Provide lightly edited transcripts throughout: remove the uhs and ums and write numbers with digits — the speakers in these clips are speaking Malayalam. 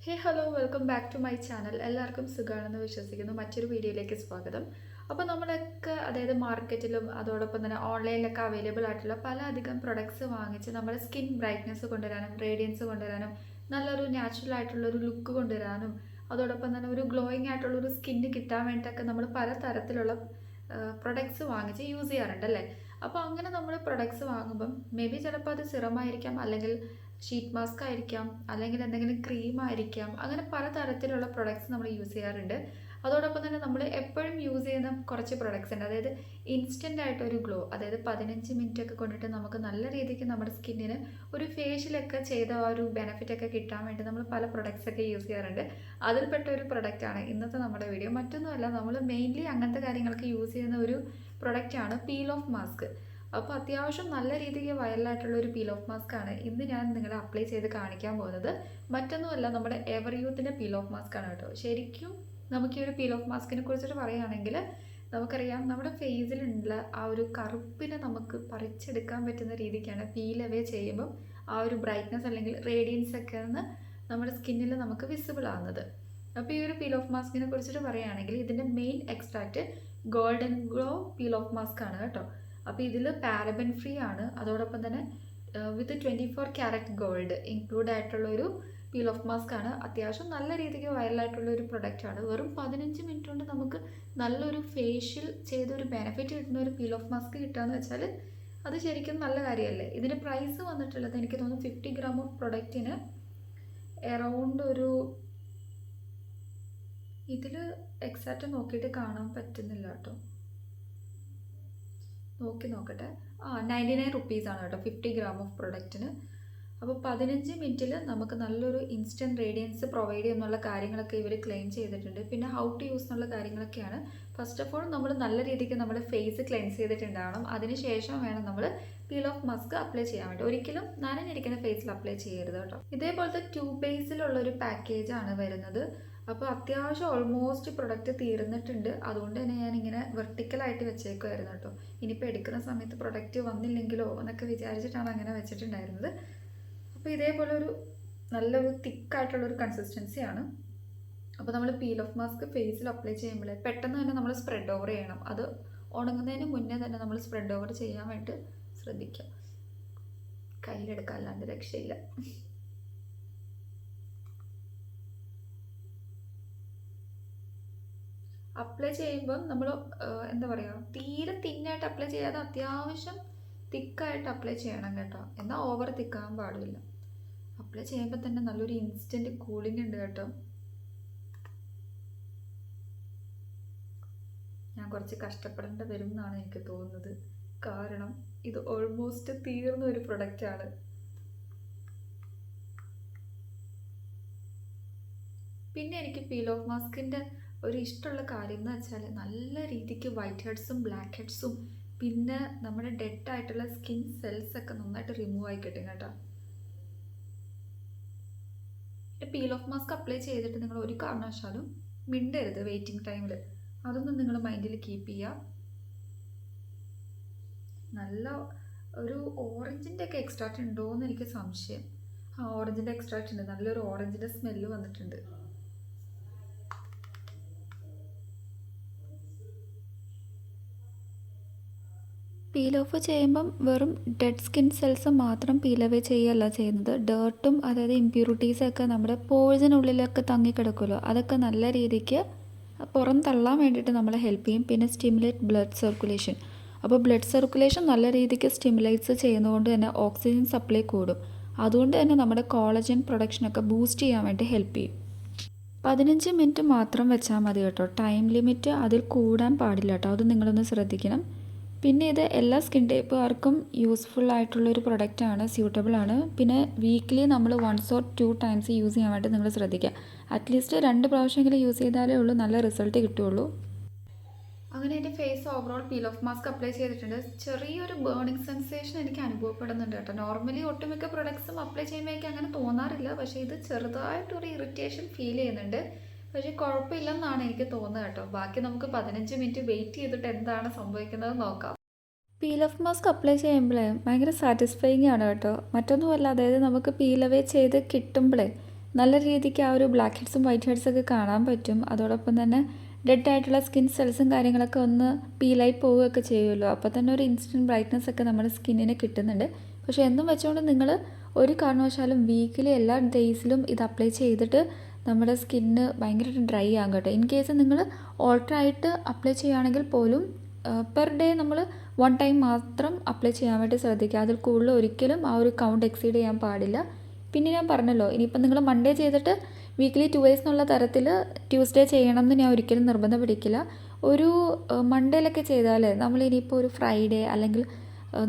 Hello welcome back to my channel. എല്ലാവർക്കും സുഖമാണെന്ന് വിശ്വസിക്കുന്നു. മറ്റൊരു വീഡിയോയിലേക്ക് സ്വാഗതം. അപ്പോൾ നമ്മളൊക്കെ മാർക്കറ്റിലും അതോടൊപ്പം തന്നെ ഓൺലൈനിലൊക്കെ അവൈലബിൾ ആയിട്ടുള്ള പല അധികം പ്രൊഡക്ട്സ് വാങ്ങിച്ച് നമ്മുടെ സ്കിൻ ബ്രൈറ്റ്നസ് കൊണ്ടുവരാനും റേഡിയൻസ് കൊണ്ടുവരാനും നല്ലൊരു നാച്ചുറൽ ആയിട്ടുള്ളൊരു ലുക്ക് കൊണ്ടുവരാനും അതോടൊപ്പം തന്നെ ഒരു ഗ്ലോയിങ് ആയിട്ടുള്ളൊരു സ്കിന്ന് കിട്ടാൻ വേണ്ടിയിട്ടൊക്കെ നമ്മൾ പല തരത്തിലുള്ള പ്രൊഡക്ട്സ് വാങ്ങിച്ച് യൂസ് ചെയ്യാറുണ്ടല്ലേ. അപ്പോൾ അങ്ങനെ നമ്മൾ പ്രൊഡക്ട്സ് വാങ്ങുമ്പം മേ ബി ചിലപ്പോൾ അത് സിറമായിരിക്കാം, അല്ലെങ്കിൽ ഷീറ്റ് മാസ്ക് ആയിരിക്കാം, അല്ലെങ്കിൽ എന്തെങ്കിലും ക്രീം ആയിരിക്കാം. അങ്ങനെ പലതരത്തിലുള്ള പ്രൊഡക്ട്സ് നമ്മൾ യൂസ് ചെയ്യാറുണ്ട്. അതോടൊപ്പം തന്നെ നമ്മൾ എപ്പോഴും യൂസ് ചെയ്യുന്ന കുറച്ച് പ്രൊഡക്ട്സ് ഉണ്ട്. അതായത് ഇൻസ്റ്റൻ്റ് ആയിട്ടൊരു ഗ്ലോ, അതായത് 15 മിനിറ്റ് ഒക്കെ കൊണ്ടിട്ട് നമുക്ക് നല്ല രീതിക്ക് നമ്മുടെ സ്കിന്നിന് ഒരു ഫേഷ്യലൊക്കെ ചെയ്ത ആ ഒരു ബെനിഫിറ്റ് ഒക്കെ കിട്ടാൻ വേണ്ടി നമ്മൾ പല പ്രൊഡക്ട്സ് ഒക്കെ യൂസ് ചെയ്യാറുണ്ട്. അതിൽപ്പെട്ട ഒരു പ്രൊഡക്റ്റാണ് ഇന്നത്തെ നമ്മുടെ വീഡിയോ. മറ്റൊന്നുമല്ല, നമ്മൾ മെയിൻലി അങ്ങനത്തെ കാര്യങ്ങൾക്ക് യൂസ് ചെയ്യുന്ന ഒരു പ്രൊഡക്റ്റാണ് പീൽ ഓഫ് മാസ്ക്. അപ്പോൾ അത്യാവശ്യം നല്ല രീതിക്ക് വൈറലായിട്ടുള്ള ഒരു പീൽ ഓഫ് മാസ്ക് ആണ് ഇന്ന് ഞാൻ നിങ്ങളെ അപ്ലൈ ചെയ്ത് കാണിക്കാൻ പോകുന്നത്. മറ്റൊന്നുമല്ല, നമ്മുടെ എവർ യൂത്തിൻ്റെ പീൽ ഓഫ് മാസ്ക് ആണ് കേട്ടോ. ശരിക്കും നമുക്ക് ഈ ഒരു പീൽ ഓഫ് മാസ്കിനെ കുറിച്ചിട്ട് പറയുകയാണെങ്കിൽ നമുക്കറിയാം, നമ്മുടെ ഫേസിലുള്ള ആ ഒരു കറുപ്പിനെ നമുക്ക് പറിച്ചെടുക്കാൻ പറ്റുന്ന രീതിക്കാണ് പീൽ അവേ ചെയ്യുമ്പം ആ ഒരു ബ്രൈറ്റ്നസ് അല്ലെങ്കിൽ റേഡിയൻസ് ഒക്കെ നമ്മുടെ സ്കിന്നിൽ നമുക്ക് വിസിബിൾ ആവുന്നത്. അപ്പോൾ ഈ ഒരു പീൽ ഓഫ് മാസ്കിനെ കുറിച്ചിട്ട് പറയുകയാണെങ്കിൽ ഇതിൻ്റെ main extract golden glow peel off mask ആണ് കേട്ടോ. അപ്പോൾ ഇതിൽ പാരബൻ ഫ്രീ ആണ്. അതോടൊപ്പം തന്നെ വിത്ത് 24 കാരറ്റ് ഗോൾഡ് ഇൻക്ലൂഡ് ആയിട്ടുള്ള ഒരു പീൽ ഓഫ് മാസ്ക് ആണ്. അത്യാവശ്യം നല്ല രീതിക്ക് വൈറലായിട്ടുള്ള ഒരു പ്രൊഡക്റ്റ് ആണ്. വെറും 15 മിനിറ്റ് കൊണ്ട് നമുക്ക് നല്ലൊരു ഫേഷ്യൽ ചെയ്തൊരു ബെനിഫിറ്റ് കിട്ടുന്ന ഒരു പീൽ ഓഫ് മാസ്ക് കിട്ടുകയെന്ന് വെച്ചാൽ അത് ശരിക്കും നല്ല കാര്യമല്ലേ. ഇതിൻ്റെ പ്രൈസ് വന്നിട്ടുള്ളത് എനിക്ക് തോന്നുന്നു 50 ഗ്രാം ഓഫ് പ്രൊഡക്റ്റിന് എറൗണ്ട് ഒരു, ഇതിൽ എക്സാക്റ്റ് നോക്കിയിട്ട് കാണാൻ പറ്റുന്നില്ല കേട്ടോ, നോക്കട്ടെ. 99 റുപ്പീസാണ് കേട്ടോ 50 ഗ്രാം ഓഫ് പ്രൊഡക്റ്റിന്. അപ്പോൾ 15 മിനിറ്റിൽ നമുക്ക് നല്ലൊരു ഇൻസ്റ്റൻറ്റ് റേഡിയൻസ് പ്രൊവൈഡ് ചെയ്യുന്നുള്ള കാര്യങ്ങളൊക്കെ ഇവർ ക്ലെയിം ചെയ്തിട്ടുണ്ട്. പിന്നെ ഹൗ ടു യൂസ് എന്നുള്ള കാര്യങ്ങളൊക്കെയാണ്. ഫസ്റ്റ് ഓഫ് ഓൾ നമ്മൾ നല്ല രീതിക്ക് നമ്മുടെ ഫേസ് ക്ലെൻസ് ചെയ്തിട്ടുണ്ടാവണം. അതിനുശേഷം വേണം നമ്മൾ പീൽ ഓഫ് മാസ്ക് അപ്ലൈ ചെയ്യാൻ വേണ്ടി. ഒരിക്കലും നനഞ്ഞിരിക്കുന്ന ഫേസിൽ അപ്ലൈ ചെയ്യരുത് കേട്ടോ. ഇതേപോലത്തെ 2 ബേസിലുള്ളൊരു പാക്കേജാണ് വരുന്നത്. അപ്പോൾ അത്യാവശ്യം ഓൾമോസ്റ്റ് പ്രൊഡക്റ്റ് തീർന്നിട്ടുണ്ട്. അതുകൊണ്ട് തന്നെ ഞാനിങ്ങനെ വെർട്ടിക്കലായിട്ട് വെച്ചേക്കുമായിരുന്നു കേട്ടോ. ഇനിയിപ്പോൾ എടുക്കുന്ന സമയത്ത് പ്രൊഡക്റ്റ് വന്നില്ലെങ്കിലോ എന്നൊക്കെ വിചാരിച്ചിട്ടാണ് അങ്ങനെ വെച്ചിട്ടുണ്ടായിരുന്നത്. അപ്പോൾ ഇതേപോലെ ഒരു നല്ലൊരു തിക്കായിട്ടുള്ളൊരു കൺസിസ്റ്റൻസിയാണ്. അപ്പോൾ നമ്മൾ പീൽ ഓഫ് മാസ്ക് ഫേസിൽ അപ്ലൈ ചെയ്യുമ്പോൾ പെട്ടെന്ന് തന്നെ നമ്മൾ സ്പ്രെഡ് ഓവർ ചെയ്യണം. അത് ഉണങ്ങുന്നതിന് മുന്നേ തന്നെ നമ്മൾ സ്പ്രെഡ് ഓവർ ചെയ്യാൻ വേണ്ടി ശ്രദ്ധിക്കുക. കയ്യിലെടുക്കുക, അല്ലാണ്ട് രക്ഷയില്ല. അപ്ലൈ ചെയ്യുമ്പം നമ്മൾ എന്താ പറയുക, തീരെ തിന്നായിട്ട് അപ്ലൈ ചെയ്യാതെ അത്യാവശ്യം തിക്കായിട്ട് അപ്ലൈ ചെയ്യണം കേട്ടോ. എന്നാൽ ഓവർ തിക്കാകാൻ പാടില്ല. അപ്ലൈ ചെയ്യുമ്പോൾ തന്നെ നല്ലൊരു ഇൻസ്റ്റൻറ്റ് കൂളിംഗ് ഉണ്ട് കേട്ടോ. ഞാൻ കുറച്ച് കഷ്ടപ്പെടേണ്ടി വരും എന്നാണ് എനിക്ക് തോന്നുന്നത്. കാരണം ഇത് ഓൾമോസ്റ്റ് തീർന്ന ഒരു പ്രൊഡക്റ്റാണ്. പിന്നെ എനിക്ക് പീൽ ഓഫ് മാസ്കിൻ്റെ ഒരു ഇഷ്ടമുള്ള കാര്യം എന്ന് വെച്ചാൽ നല്ല രീതിക്ക് വൈറ്റ് ഹെഡ്സും ബ്ലാക്ക് ഹെഡ്സും പിന്നെ നമ്മുടെ ഡെഡ് ആയിട്ടുള്ള സ്കിൻ സെൽസ് ഒക്കെ നന്നായിട്ട് റിമൂവ് ആയി കിട്ടും കേട്ടോ. പീൽ ഓഫ് മാസ്ക് അപ്ലൈ ചെയ്തിട്ട് നിങ്ങൾ ഒരു കാരണവശാലും മിണ്ടരുത് വെയിറ്റിംഗ് ടൈമിൽ. അതൊന്നും നിങ്ങൾ മൈൻഡിൽ കീപ്പ് ചെയ്യുക. നല്ല ഒരു ഓറഞ്ചിൻ്റെ ഒക്കെ എക്സ്ട്രാക്റ്റ് ഉണ്ടോ എന്ന് എനിക്ക് സംശയം. ഓറഞ്ചിൻ്റെ എക്സ്ട്രാക്റ്റ് ഉണ്ട്. നല്ലൊരു ഓറഞ്ചിൻ്റെ സ്മെല്ല് വന്നിട്ടുണ്ട്. പീൽ ഓഫ് ചെയ്യുമ്പം വെറും ഡെഡ് സ്കിൻ സെൽസ് മാത്രം പീൽ അവേ ചെയ്യുകയല്ല ചെയ്യുന്നത്. ഡേർട്ടും അതായത് ഇമ്പ്യൂരിറ്റീസൊക്കെ നമ്മുടെ പോഴ്സിനുള്ളിലൊക്കെ തങ്ങിക്കിടക്കുമല്ലോ, അതൊക്കെ നല്ല രീതിക്ക് പുറം തള്ളാൻ വേണ്ടിയിട്ട് നമ്മളെ ഹെൽപ്പ് ചെയ്യും. പിന്നെ സ്റ്റിമുലേറ്റ് ബ്ലഡ് സർക്കുലേഷൻ. അപ്പോൾ ബ്ലഡ് സർക്കുലേഷൻ നല്ല രീതിക്ക് സ്റ്റിമുലേറ്റ്സ് ചെയ്യുന്നതുകൊണ്ട് തന്നെ ഓക്സിജൻ സപ്ലൈ കൂടും. അതുകൊണ്ട് തന്നെ നമ്മുടെ കോളജൻ പ്രൊഡക്ഷനൊക്കെ ബൂസ്റ്റ് ചെയ്യാൻ വേണ്ടി ഹെൽപ്പ് ചെയ്യും. 15 മിനിറ്റ് മാത്രം വെച്ചാൽ മതി കേട്ടോ. ടൈം ലിമിറ്റ് അതിൽ കൂടാൻ പാടില്ല കേട്ടോ. അത് നിങ്ങളൊന്ന് ശ്രദ്ധിക്കണം. പിന്നെ ഇത് എല്ലാ സ്കിൻ ടൈപ്പുകാർക്കും യൂസ്ഫുൾ ആയിട്ടുള്ളൊരു പ്രൊഡക്റ്റാണ്, സ്യൂട്ടബിൾ ആണ്. പിന്നെ വീക്ക്ലി നമ്മൾ 1 or 2 ടൈംസ് യൂസ് ചെയ്യാൻ വേണ്ടി നിങ്ങൾ ശ്രദ്ധിക്കുക. അറ്റ്ലീസ്റ്റ് 2 പ്രാവശ്യമെങ്കിലും യൂസ് ചെയ്താലേ ഉള്ളൂ നല്ല റിസൾട്ട് കിട്ടുകയുള്ളൂ. അങ്ങനെ എൻ്റെ face overall peel off mask apply ചെയ്തിട്ടുണ്ട്. ചെറിയൊരു ബേണിംഗ് സെൻസേഷൻ എനിക്ക് അനുഭവപ്പെടുന്നുണ്ട് കേട്ടോ. നോർമലി ഒട്ടുമിക്ക പ്രൊഡക്ട്സും അപ്ലൈ ചെയ്യുമ്പോൾ എനിക്ക് അങ്ങനെ തോന്നാറില്ല. പക്ഷേ ഇത് ചെറുതായിട്ടൊരു ഇറിറ്റേഷൻ ഫീൽ ചെയ്യുന്നുണ്ട്. പക്ഷേ കുഴപ്പമില്ലെന്നാണ് എനിക്ക് തോന്നുന്നത് കേട്ടോ. ബാക്കി നമുക്ക് 15 മിനിറ്റ് വെയിറ്റ് ചെയ്തിട്ട് എന്താണ് സംഭവിക്കുന്നത് നോക്കാം. പീൽ ഓഫ് മാസ്ക് അപ്ലൈ ചെയ്യുമ്പോഴേ ഭയങ്കര സാറ്റിസ്ഫൈങ് ആണ് കേട്ടോ. മറ്റൊന്നുമല്ല, അതായത് നമുക്ക് പീൽ അവേ ചെയ്ത് കിട്ടുമ്പോഴേ നല്ല രീതിക്ക് ആ ഒരു ബ്ലാക്ക് ഹെഡ്സും വൈറ്റ് ഹെഡ്സൊക്കെ കാണാൻ പറ്റും. അതോടൊപ്പം തന്നെ ഡെഡ് ആയിട്ടുള്ള സ്കിൻ സെൽസും കാര്യങ്ങളൊക്കെ ഒന്ന് പീലായി പോവുകയൊക്കെ ചെയ്യുമല്ലോ. അപ്പോൾ തന്നെ ഒരു ഇൻസ്റ്റൻറ്റ് ബ്രൈറ്റ്നസ് ഒക്കെ നമ്മുടെ സ്കിന്നിന് കിട്ടുന്നുണ്ട്. പക്ഷേ എന്നും വെച്ചുകൊണ്ട് നിങ്ങൾ ഒരു കാരണവശാലും വീക്കിലി എല്ലാ ഡേയ്സിലും ഇത് അപ്ലൈ ചെയ്തിട്ട് നമ്മുടെ സ്കിന്ന് ഭയങ്കരമായിട്ട് ഡ്രൈ ആകും കേട്ടോ. ഇൻ കേസ് നിങ്ങൾ ഓൾട്ടറായിട്ട് അപ്ലൈ ചെയ്യുകയാണെങ്കിൽ പോലും പെർ ഡേ നമ്മൾ 1 ടൈം മാത്രം അപ്ലൈ ചെയ്യാൻ വേണ്ടി ശ്രദ്ധിക്കുക. അതിൽ കൂടുതൽ ഒരിക്കലും ആ ഒരു കൗണ്ട് എക്സീഡ് ചെയ്യാൻ പാടില്ല. പിന്നെ ഞാൻ പറഞ്ഞല്ലോ, ഇനിയിപ്പോൾ നിങ്ങൾ മൺഡേ ചെയ്തിട്ട് വീക്ക്ലി 2 ഡേയ്സ് എന്നുള്ള തരത്തിൽ ട്യൂസ്ഡേ ചെയ്യണം എന്ന് ഞാൻ ഒരിക്കലും നിർബന്ധം പിടിക്കില്ല. ഒരു മൺഡേയിലൊക്കെ ചെയ്താൽ നമ്മൾ ഇനിയിപ്പോൾ ഒരു ഫ്രൈഡേ അല്ലെങ്കിൽ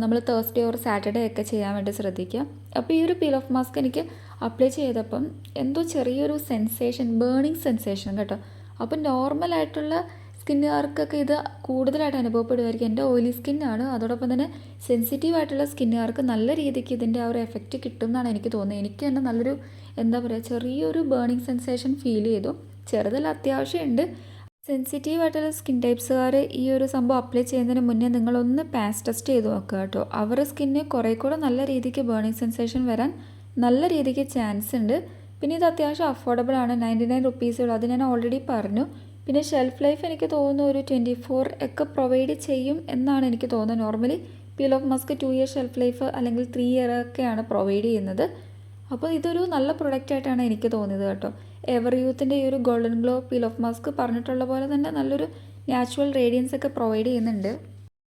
നമ്മൾ തേഴ്സ്ഡേ ഓർ സാറ്റർഡേ ഒക്കെ ചെയ്യാൻ വേണ്ടി ശ്രദ്ധിക്കുക. അപ്പോൾ ഈ ഒരു പീൽ ഓഫ് മാസ്ക് എനിക്ക് അപ്ലൈ ചെയ്തപ്പം എന്തോ ചെറിയൊരു സെൻസേഷൻ, ബേണിങ് സെൻസേഷൻ കേട്ടോ. അപ്പോൾ നോർമലായിട്ടുള്ള സ്കിന്നുകാർക്കൊക്കെ ഇത് കൂടുതലായിട്ട് അനുഭവപ്പെടുമായിരിക്കും. എൻ്റെ ഓയിലി സ്കിന്നാണ്. അതോടൊപ്പം തന്നെ സെൻസിറ്റീവ് ആയിട്ടുള്ള സ്കിന്നുകാർക്ക് നല്ല രീതിക്ക് ഇതിൻ്റെ ആ ഒരു എഫക്റ്റ് കിട്ടും എന്നാണ് എനിക്ക് തോന്നുന്നത്. എനിക്ക് തന്നെ നല്ലൊരു എന്താ പറയുക, ചെറിയൊരു ബേണിങ് സെൻസേഷൻ ഫീൽ ചെയ്തു. ചെറുതല്ല, അത്യാവശ്യമുണ്ട്. സെൻസിറ്റീവ് ആയിട്ടുള്ള സ്കിൻ ടൈപ്സുകാർ ഈ ഒരു സംഭവം അപ്ലൈ ചെയ്യുന്നതിന് മുന്നേ നിങ്ങളൊന്ന് പാച്ച് ടെസ്റ്റ് ചെയ്ത് നോക്കുക കേട്ടോ. അവരുടെ സ്കിന്ന് കുറേ കൂടെ നല്ല രീതിക്ക് ബേണിങ് സെൻസേഷൻ വരാൻ നല്ല രീതിക്ക് ചാൻസ് ഉണ്ട്. പിന്നെ ഇത് അത്യാവശ്യം അഫോർഡബിൾ ആണ്. 99 റുപ്പീസുള്ളൂ. അത് ഞാൻ ഓൾറെഡി പറഞ്ഞു. പിന്നെ ഷെൽഫ് ലൈഫ് എനിക്ക് തോന്നുന്നു ഒരു 24 ഒക്കെ പ്രൊവൈഡ് ചെയ്യും എന്നാണ് എനിക്ക് തോന്നുന്നത്. Normally peel off mask 2 year shelf life അല്ലെങ്കിൽ 3 ഇയർ ഒക്കെയാണ് പ്രൊവൈഡ് ചെയ്യുന്നത്. അപ്പോൾ ഇതൊരു നല്ല പ്രൊഡക്റ്റായിട്ടാണ് എനിക്ക് തോന്നിയത് കേട്ടോ. എവർ യൂത്തിൻ്റെ ഈ ഒരു golden glow peel off mask പറഞ്ഞിട്ടുള്ള പോലെ തന്നെ നല്ലൊരു നാച്ചുറൽ റേഡിയൻസ് ഒക്കെ പ്രൊവൈഡ് ചെയ്യുന്നുണ്ട്.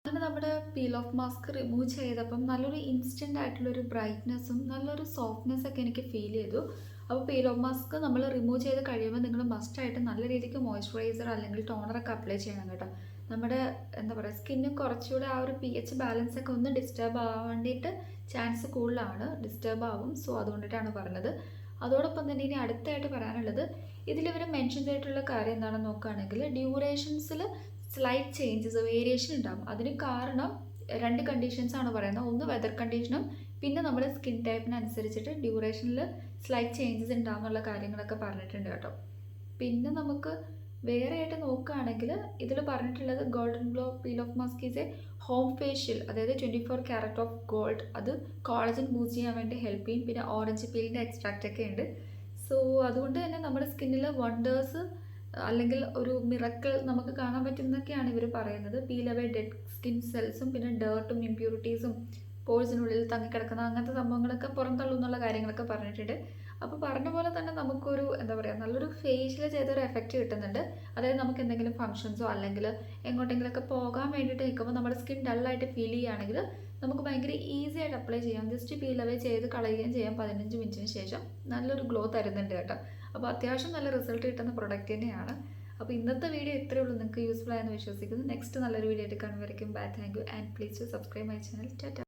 അങ്ങനെ നമ്മുടെ പീൽ ഓഫ് മാസ്ക് റിമൂവ് ചെയ്തപ്പം നല്ലൊരു ഇൻസ്റ്റൻ്റ് ആയിട്ടുള്ളൊരു ബ്രൈറ്റ്നസ്സും നല്ലൊരു സോഫ്റ്റ്നെസ് ഒക്കെ എനിക്ക് ഫീൽ ചെയ്തു. അപ്പോൾ പീൽ ഓഫ് മാസ്ക് നമ്മൾ റിമൂവ് ചെയ്ത് കഴിയുമ്പോൾ നിങ്ങൾ മസ്റ്റായിട്ട് നല്ല രീതിക്ക് മോയ്സ്ചറൈസർ അല്ലെങ്കിൽ ടോണറൊക്കെ അപ്ലൈ ചെയ്യണം കേട്ടോ. നമ്മുടെ എന്താ പറയുക, സ്കിന്ന് കുറച്ചുകൂടെ ആ ഒരു pH ബാലൻസ് ഒക്കെ ഒന്ന് ഡിസ്റ്റർബ് ആവാൻ വേണ്ടിയിട്ട് ചാൻസ് കൂടുതലാണ്, ഡിസ്റ്റർബ് ആവും. സോ അതുകൊണ്ടിട്ടാണ് പറഞ്ഞത്. അതോടൊപ്പം തന്നെ ഇനി അടുത്തായിട്ട് പറയാനുള്ളത്, ഇതിലിവർ മെൻഷൻ ചെയ്തിട്ടുള്ള കാര്യം എന്താണെന്ന് നോക്കുകയാണെങ്കിൽ ഡ്യൂറേഷൻസിൽ സ്ലൈറ്റ് ചേഞ്ചസ്, വേരിയേഷൻ ഉണ്ടാകും. അതിന് കാരണം 2 കണ്ടീഷൻസാണ് പറയുന്നത്. ഒന്ന് വെതർ കണ്ടീഷനും പിന്നെ നമ്മുടെ സ്കിൻ ടൈപ്പിനനുസരിച്ചിട്ട് ഡ്യൂറേഷനിൽ സ്ലൈറ്റ് ചേഞ്ചസ് ഉണ്ടാകുന്നുള്ള കാര്യങ്ങളൊക്കെ പറഞ്ഞിട്ടുണ്ട് കേട്ടോ. പിന്നെ നമുക്ക് വേറെ ആയിട്ട് നോക്കുകയാണെങ്കിൽ ഇതിൽ പറഞ്ഞിട്ടുള്ളത് golden glow peel off mask is A home facial, അതായത് 24 ക്യാരറ്റ് ഓഫ് ഗോൾഡ്. അത് കോളജൻ ബൂസ്റ്റ് ചെയ്യാൻ വേണ്ടി ഹെൽപ്പ് ചെയ്യും. പിന്നെ ഓറഞ്ച് പീലിൻ്റെ എക്സ്ട്രാക്റ്റ് ഒക്കെ ഉണ്ട്. സോ അതുകൊണ്ട് തന്നെ നമ്മുടെ സ്കിന്നിൽ വണ്ടേഴ്സ് അല്ലെങ്കിൽ ഒരു മിറക്കിൾ നമുക്ക് കാണാൻ പറ്റുന്നൊക്കെയാണ് ഇവർ പറയുന്നത്. പീൽ അവേ ഡെഡ് സ്കിൻ സെൽസും പിന്നെ ഡേർട്ടും ഇമ്പ്യൂരിറ്റീസും പോഴ്സിനുള്ളിൽ തങ്ങിക്കിടക്കുന്ന അങ്ങനത്തെ സംഭവങ്ങളൊക്കെ പുറന്തള്ളുന്നുള്ള കാര്യങ്ങളൊക്കെ പറഞ്ഞിട്ടുണ്ട്. അപ്പോൾ പറഞ്ഞ പോലെ തന്നെ നമുക്കൊരു എന്താ പറയുക, നല്ലൊരു ഫേഷ്യൽ ചെയ്തൊരു എഫക്റ്റ് കിട്ടുന്നുണ്ട്. അതായത് നമുക്ക് എന്തെങ്കിലും ഫംഗ്ഷൻസോ അല്ലെങ്കിൽ എങ്ങോട്ടെങ്കിലുമൊക്കെ പോകാൻ വേണ്ടിയിട്ട് നിൽക്കുമ്പോൾ നമ്മുടെ സ്കിൻ ഡള്ളായിട്ട് ഫീൽ ചെയ്യുകയാണെങ്കിൽ നമുക്ക് ഭയങ്കര ഈസി ആയിട്ട് അപ്ലൈ ചെയ്യാം. ജസ്റ്റ് പീൽ അവേ ചെയ്ത് കളയുകയും ചെയ്യാം. 15 മിനിറ്റിന് ശേഷം നല്ലൊരു ഗ്ലോ തരുന്നുണ്ട് കേട്ടോ. അപ്പോൾ അത്യാവശ്യം നല്ല റിസൾട്ട് കിട്ടുന്ന പ്രൊഡക്റ്റ് തന്നെയാണ്. അപ്പോൾ ഇന്നത്തെ വീഡിയോ ഇത്രയേ ഉള്ളൂ. നിങ്ങൾക്ക് യൂസ്ഫുൾ ആയെന്ന് വിശ്വസിക്കുന്നു. നെക്സ്റ്റ് നല്ലൊരു വീഡിയോ ആയിട്ട് കാണുമായിരിക്കും. Bye, thank you and please to subscribe my channel. Tata.